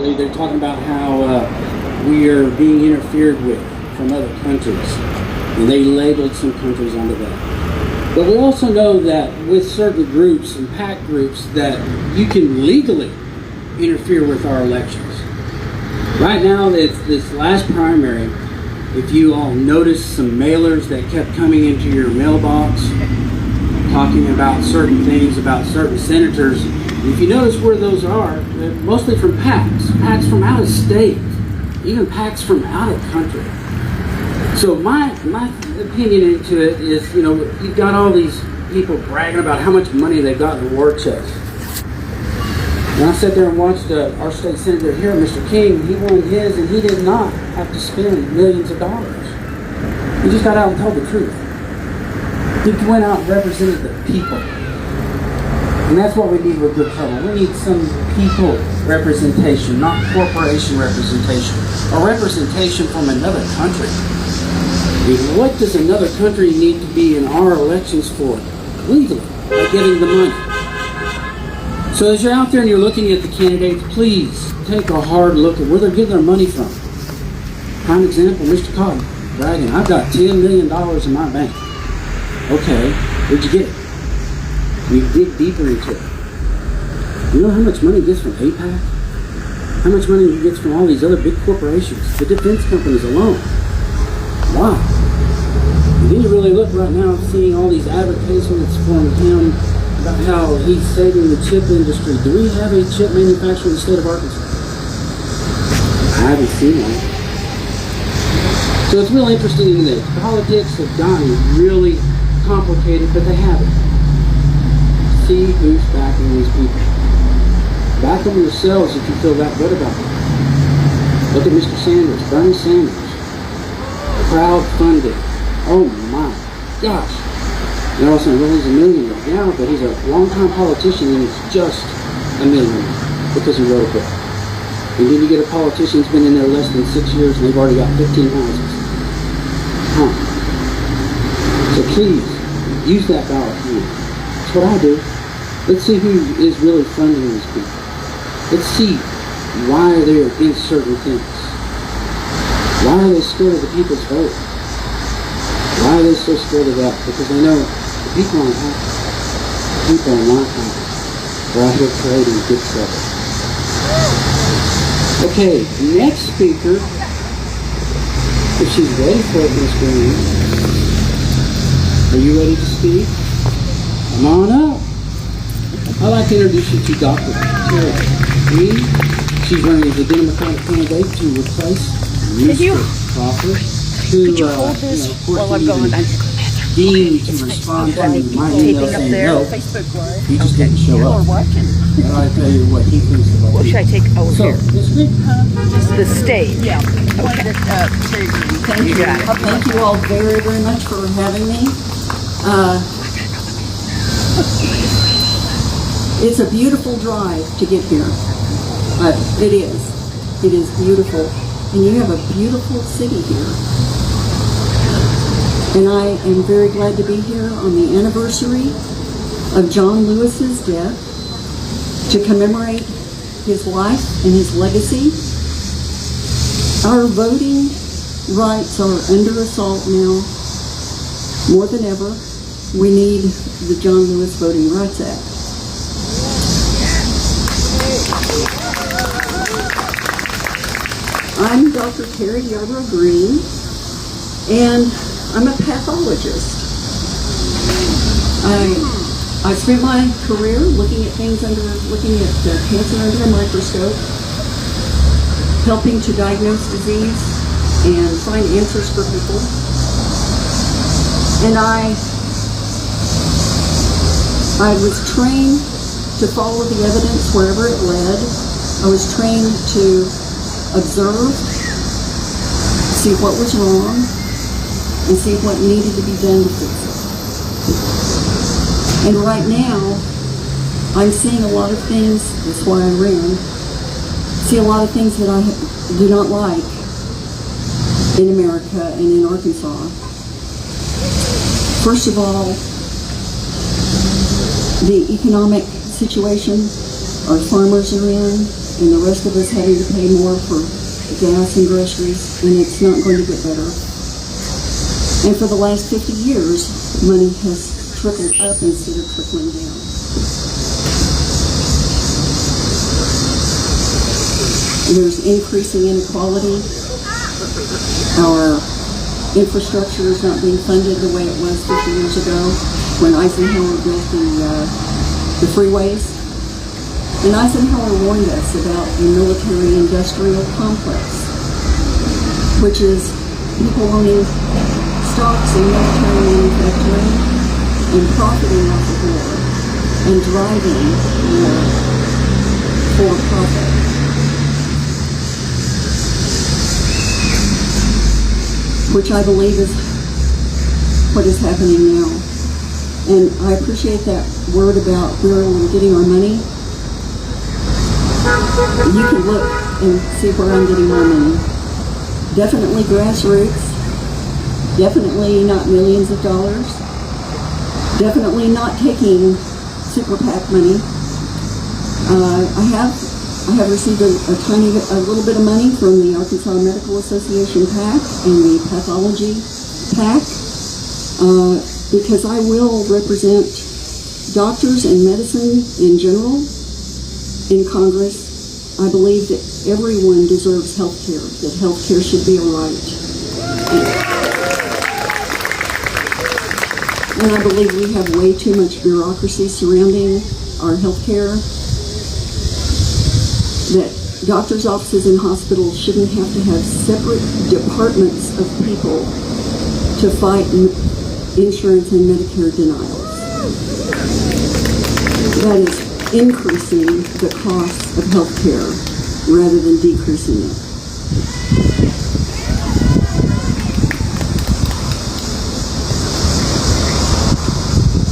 lately, they're talking about how we are being interfered with from other countries, and they labeled some countries under that. But we also know that with certain groups and PAC groups that you can legally interfere with our elections. Right now, this last primary, if you all noticed some mailers that kept coming into your mailbox talking about certain things, about certain senators, if you notice where those are, they're mostly from PACs from out of state, even PACs from out of country. So my opinion into it is, you know, you've got all these people bragging about how much money they got in the war chest. And I sat there and watched our state senator here, Mr. King. He won his, and he did not have to spend millions of dollars. He just got out and told the truth. He went out and represented the people. And that's what we need with Good Trouble. We need some people representation, not corporation representation, or representation from another country. And what does another country need to be in our elections for? Legally, by getting the money. So as you're out there and you're looking at the candidates, please take a hard look at where they're getting their money from. Prime example, Mr. Cotton, bragging, I've got $10 million in my bank. Okay, where'd you get it? We dig deeper into it. You know how much money he gets from AIPAC? How much money he gets from all these other big corporations, the defense companies alone? Wow. And then you really look right now, seeing all these advertisements from him about how he's saving the chip industry. Do we have a chip manufacturer in the state of Arkansas? I haven't seen one. So it's real interesting that politics have gotten really complicated, but they haven't. See who's backing these people. Back them yourselves if you feel that good about them. Look at Mr. Sanders, Bernie Sanders. Crowdfunding. Oh my gosh. They're all saying, well, he's a millionaire. Yeah, but he's a long-time politician and he's just a millionaire because he wrote a book. And then you get a politician who's been in there less than 6 years and they've already got 15 houses. Huh. So please, use that ballot. That's what I do. Let's see who is really funding these people. Let's see why they're against certain things. Why are they scared of the people's vote? Why are they so scared of that? Because they know the people aren't happy. The people are not happy. They're out here creating good trouble. Okay, next speaker, if she's ready for it, Miss Green. Are you ready to speak? Come on up. I'd like to introduce you to Dr. Terri. She's running as a Democratic candidate to replace Mr. Crawford, who, could you hold this while I'm going? deemed to respond to my email saying no. He just didn't show up. And I'll tell you what he thinks about it. What should I take over here? The stage. Yeah. Okay. Thank you. Thank you all very, very much for having me. It's a beautiful drive to get here. It is. It is beautiful. And you have a beautiful city here. And I am very glad to be here on the anniversary of John Lewis's death to commemorate his life and his legacy. Our voting rights are under assault now more than ever. We need the John Lewis Voting Rights Act. I'm Dr. Terri Yarbrough Green, and I'm a pathologist. I spent my career looking at cancer under a microscope, helping to diagnose disease and find answers for people. And I was trained to follow the evidence wherever it led. I was trained to observe, see what was wrong, and see what needed to be done to fix it. And right now, I'm seeing a lot of things, that's why I ran, see a lot of things that I do not like in America and in Arkansas. First of all, the economic situation our farmers are in. and the rest of us having to pay more for gas and groceries, and it's not going to get better. And for the last 50 years, money has trickled up instead of trickling down. There's increasing inequality. Our infrastructure is not being funded the way it was 50 years ago when Eisenhower built the freeways. And Eisenhower warned us about the military-industrial complex, which is people owning stocks in military manufacturing and profiting off of war and driving war for profit. Which I believe is what is happening now. And I appreciate that word about where we're getting our money. You can look and see where I'm getting my money. Definitely grassroots. Definitely not millions of dollars. Definitely not taking super PAC money. I have received a little bit of money from the Arkansas Medical Association PAC and the Pathology PAC because I will represent doctors and medicine in general in Congress. I believe that everyone deserves health care, that health care should be a right. And I believe we have way too much bureaucracy surrounding our health care, that doctors' offices and hospitals shouldn't have to have separate departments of people to fight insurance and Medicare denials. That is increasing the cost of health care rather than decreasing it.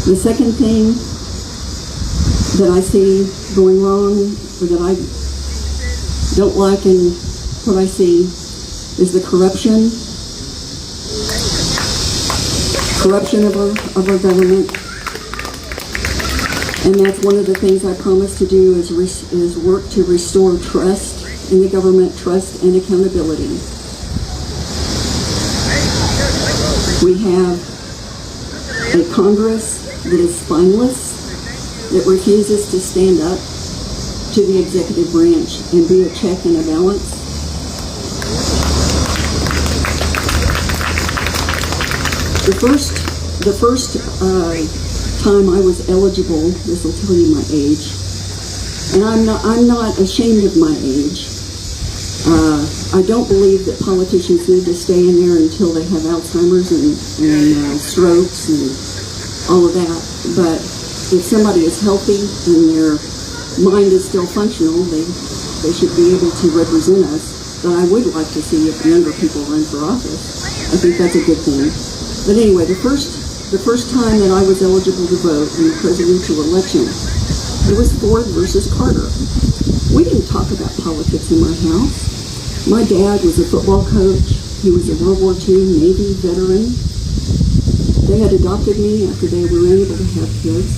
The second thing that I see going wrong, or that I don't like in what I see, is the corruption of our government. And that's one of the things I promise to do is work to restore trust in the government, trust and accountability. We have a Congress that is spineless, that refuses to stand up to the executive branch and be a check and a balance. The first time I was eligible, this will tell you my age, and I'm not ashamed of my age. I don't believe that politicians need to stay in there until they have Alzheimer's and strokes and all of that. But if somebody is healthy and their mind is still functional, they should be able to represent us. But I would like to see if younger people run for office. I think that's a good thing. But anyway, the first time that I was eligible to vote in the presidential election, it was Ford versus Carter. We didn't talk about politics in my house. My dad was a football coach. He was a World War II Navy veteran. They had adopted me after they were unable to have kids.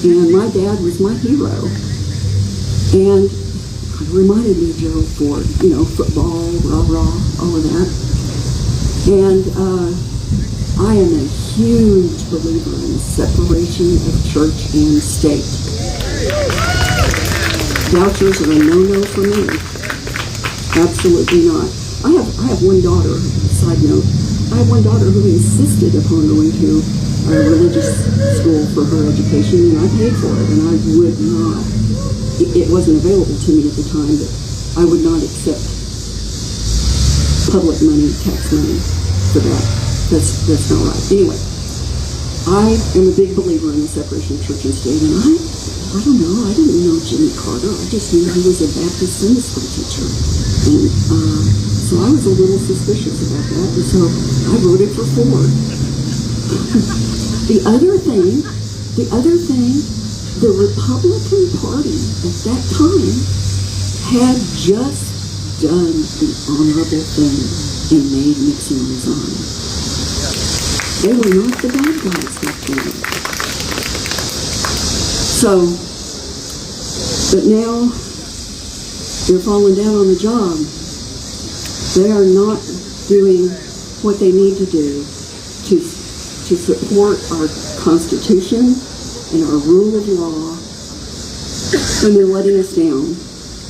And my dad was my hero. And it reminded me of Gerald Ford, football, rah-rah, all of that. And I am a huge believer in the separation of church and state. Vouchers are a no-no for me. Absolutely not. I have one daughter, side note, I have one daughter who insisted upon going to a religious school for her education, and I paid for it, and I would not. It wasn't available to me at the time, but I would not accept public money, tax money for that. That's not right. Anyway, I am a big believer in the separation of church and state, and I don't know, I didn't know Jimmy Carter. I just knew he was a Baptist Sunday school teacher. And so I was a little suspicious about that, and so I voted for Ford. The other thing, the Republican Party at that time had just done the honorable thing and made Nixon resign. They were not the bad guys back then. So, but now They're falling down on the job. They are not doing what they need to do to support our Constitution and our rule of law, and they're letting us down.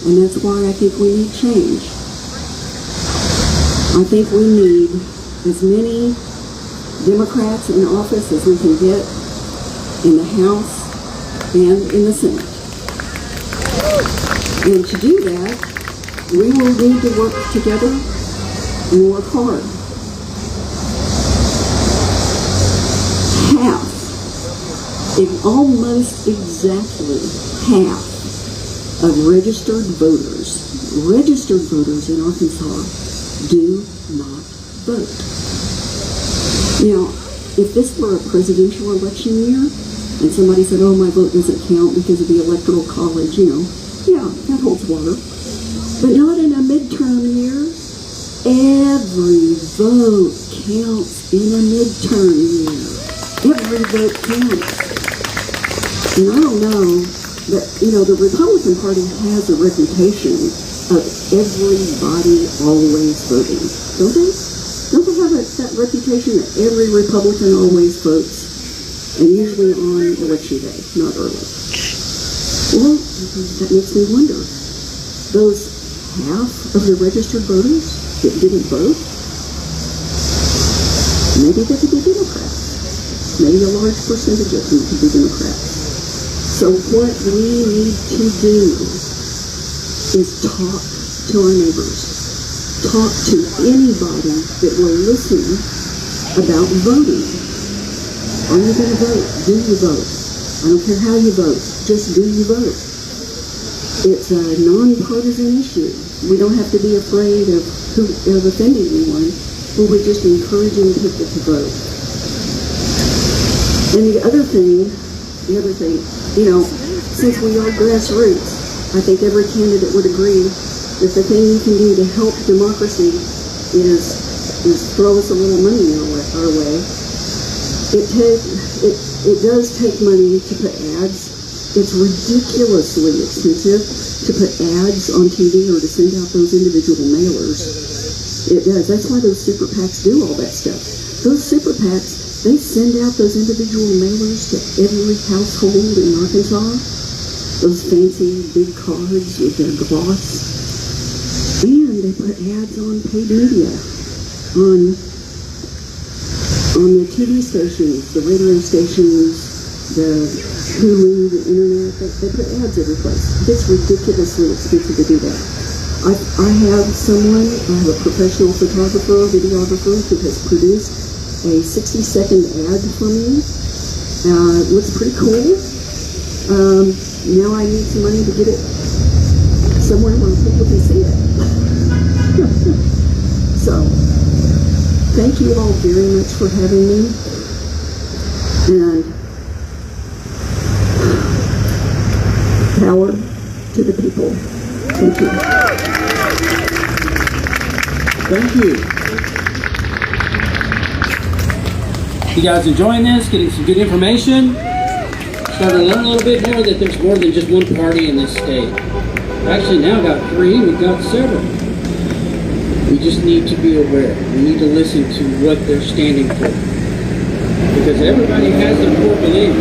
And that's why I think we need change. I think we need as many Democrats in office as we can get in the House and in the Senate. And to do that, we will need to work together and work hard. Almost exactly half of registered voters in Arkansas do not vote. Now, if this were a presidential election year and somebody said, oh, my vote doesn't count because of the electoral college, yeah, that holds water. But not in a midterm year. Every vote counts in a midterm year. Every vote counts. And I don't know, but, the Republican Party has a reputation of everybody always voting. Don't they? Don't they have that reputation that every Republican always votes? And usually on election day, not early. Well, that makes me wonder. Those half of the registered voters that didn't vote, maybe they could be Democrats. Maybe a large percentage of them could be Democrats. So what we need to do is talk to our neighbors. Talk to anybody that will listen about voting. Are you going to vote? Do you vote? I don't care how you vote. Just do you vote? It's a nonpartisan issue. We don't have to be afraid of offending anyone, but we're just encouraging people to vote. And the other thing, since we are grassroots, I think every candidate would agree that the thing you can do to help democracy is throw us a little money our way. It does take money to put ads. It's ridiculously expensive to put ads on TV or to send out those individual mailers. It does. That's why those super PACs do all that stuff. Those super PACs, they send out those individual mailers to every household in Arkansas. Those fancy big cards with their gloss. And they put ads on paid media, on the TV stations, the radio stations, the Hulu, the internet. They put ads every place. It's ridiculously expensive to do that. I have a professional photographer, videographer, who has produced a 60-second ad for me. It looks pretty cool. Now I need some money to get it somewhere where people can see it. So, thank you all very much for having me. And power to the people. Thank you. Thank you. You guys enjoying this? Getting some good information? Starting to learn a little bit more that there's more than just one party in this state. We've actually now got 3, we've got several. We just need to be aware. We need to listen to what they're standing for. Because everybody has their core beliefs.